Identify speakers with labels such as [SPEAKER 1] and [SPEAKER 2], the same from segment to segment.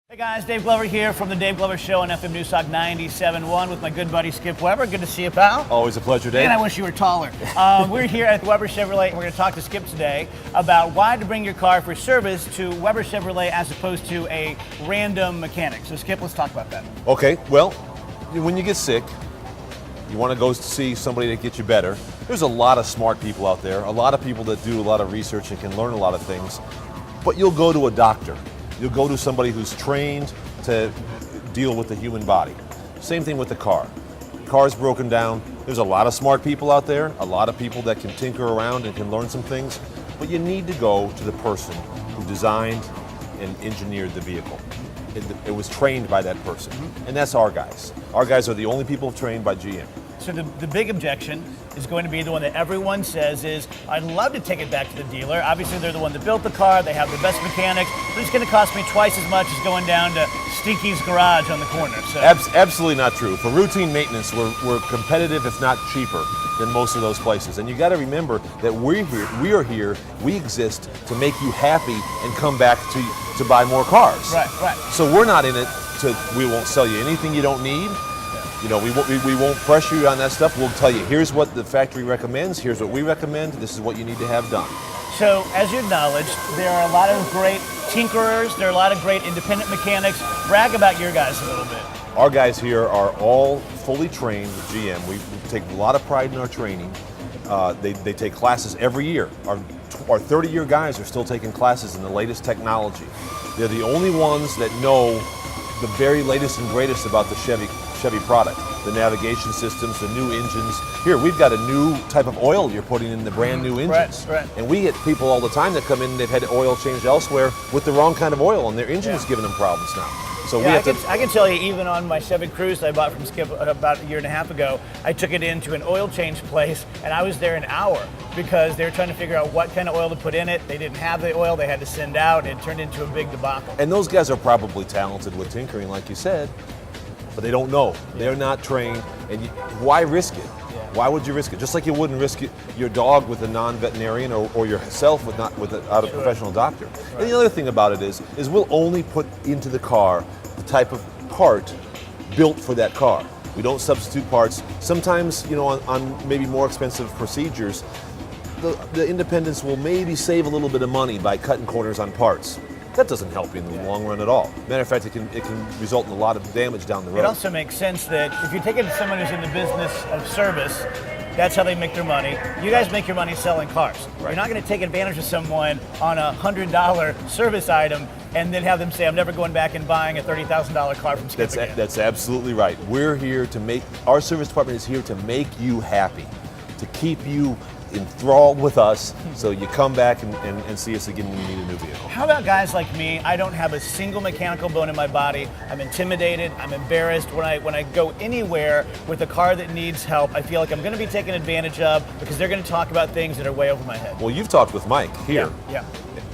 [SPEAKER 1] Hey guys, Dave Glover here from the Dave Glover Show on FM News Talk 97.1 with my good buddy Skip Weber. Good to see you, pal.
[SPEAKER 2] Always a pleasure, Dave.
[SPEAKER 1] And I wish you were taller. We're here at Weber Chevrolet, and we're going to talk to Skip today about why to bring your car for service to Weber Chevrolet as opposed to a random mechanic. So Skip, let's talk about that.
[SPEAKER 2] Okay, well, when you get sick, you want to go see somebody that gets you better. There's a lot of smart people out there, a lot of people that do a lot of research and can learn a lot of things, but you'll go to a doctor. You'll go to somebody who's trained to deal with the human body. Same thing with the car. Car's broken down. There's a lot of smart people out there, a lot of people that can tinker around and can learn some things, but you need to go to the person who designed and engineered the vehicle. It was trained by that person, and that's our guys. Our guys are the only people trained by GM.
[SPEAKER 1] So the big objection is going to be the one that everyone says is, I'd love to take it back to the dealer. Obviously, they're the one that built the car. They have the best mechanics, but it's going to cost me twice as much as going down to Stinky's garage on the corner. So.
[SPEAKER 2] Absolutely not true. For routine maintenance, we're competitive, if not cheaper, than most of those places. And you got to remember that we are here, we exist to make you happy and come back to buy more cars.
[SPEAKER 1] Right.
[SPEAKER 2] So we're not in it we won't sell you anything you don't need. You know, we won't pressure you on that stuff. We'll tell you, here's what the factory recommends, here's what we recommend, this is what you need to have done.
[SPEAKER 1] So, as you acknowledged, there are a lot of great tinkerers, there are a lot of great independent mechanics. Brag about your guys a little bit.
[SPEAKER 2] Our guys here are all fully trained with GM. We take a lot of pride in our training. They take classes every year. Our 30-year guys are still taking classes in the latest technology. They're the only ones that know the very latest and greatest about the Chevy product, the navigation systems, the new engines. Here, we've got a new type of oil you're putting in the brand new engines.
[SPEAKER 1] Right.
[SPEAKER 2] And we get people all the time that come in and they've had oil changed elsewhere with the wrong kind of oil, and their engine is giving them problems now. So
[SPEAKER 1] I can tell you, even on my Chevy Cruze that I bought from Skip about a year and a half ago, I took it into an oil change place, and I was there an hour because they were trying to figure out what kind of oil to put in it. They didn't have the oil they had to send out, and it turned into a big debacle.
[SPEAKER 2] And those guys are probably talented with tinkering, like you said, but they don't know. They're not trained, and why risk it? Why would you risk it? Just like you wouldn't risk your dog with a non-veterinarian or yourself without a professional doctor. Right. And the other thing about it is we'll only put into the car the type of part built for that car. We don't substitute parts. Sometimes, you know, on maybe more expensive procedures, the independents will maybe save a little bit of money by cutting corners on parts. That doesn't help you in the long run at all. Matter of fact, it can result in a lot of damage down the road.
[SPEAKER 1] It also makes sense that if you take it to someone who's in the business of service, that's how they make their money. You guys make your money selling cars. Right. You're not going to take advantage of someone on a $100 service item and then have them say, I'm never going back and buying a $30,000 car from Skip again.
[SPEAKER 2] That's absolutely right. We're here to our service department is here to make you happy, to keep you enthralled with us, so you come back and see us again when you need a new vehicle.
[SPEAKER 1] How about guys like me? I don't have a single mechanical bone in my body. I'm intimidated, I'm embarrassed. When I go anywhere with a car that needs help, I feel like I'm going to be taken advantage of because they're going to talk about things that are way over my head.
[SPEAKER 2] Well, you've talked with Mike here.
[SPEAKER 1] Yeah.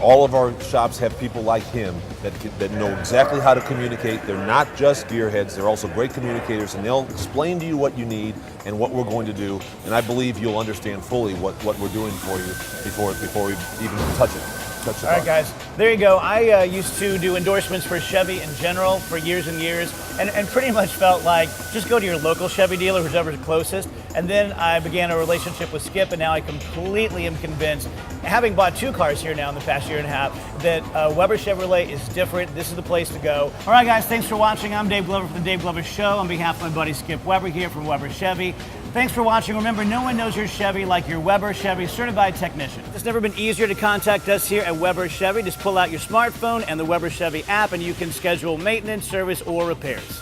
[SPEAKER 2] All of our shops have people like him that know exactly how to communicate. They're not just gearheads, they're also great communicators, and they'll explain to you what you need and what we're going to do, and I believe you'll understand fully what we're doing for you before we even touch it. All
[SPEAKER 1] right, guys, there you go. I used to do endorsements for Chevy in general for years and years, and pretty much felt like just go to your local Chevy dealer, whoever's closest. And then I began a relationship with Skip, and now I completely am convinced, having bought 2 cars here now in the past year and a half, that Weber Chevrolet is different. This is the place to go. All right, guys, thanks for watching. I'm Dave Glover from the Dave Glover Show. On behalf of my buddy Skip Weber here from Weber Chevy. Thanks for watching. Remember, no one knows your Chevy like your Weber Chevy certified technician. It's never been easier to contact us here at Weber Chevy. Just pull out your smartphone and the Weber Chevy app, and you can schedule maintenance, service, or repairs.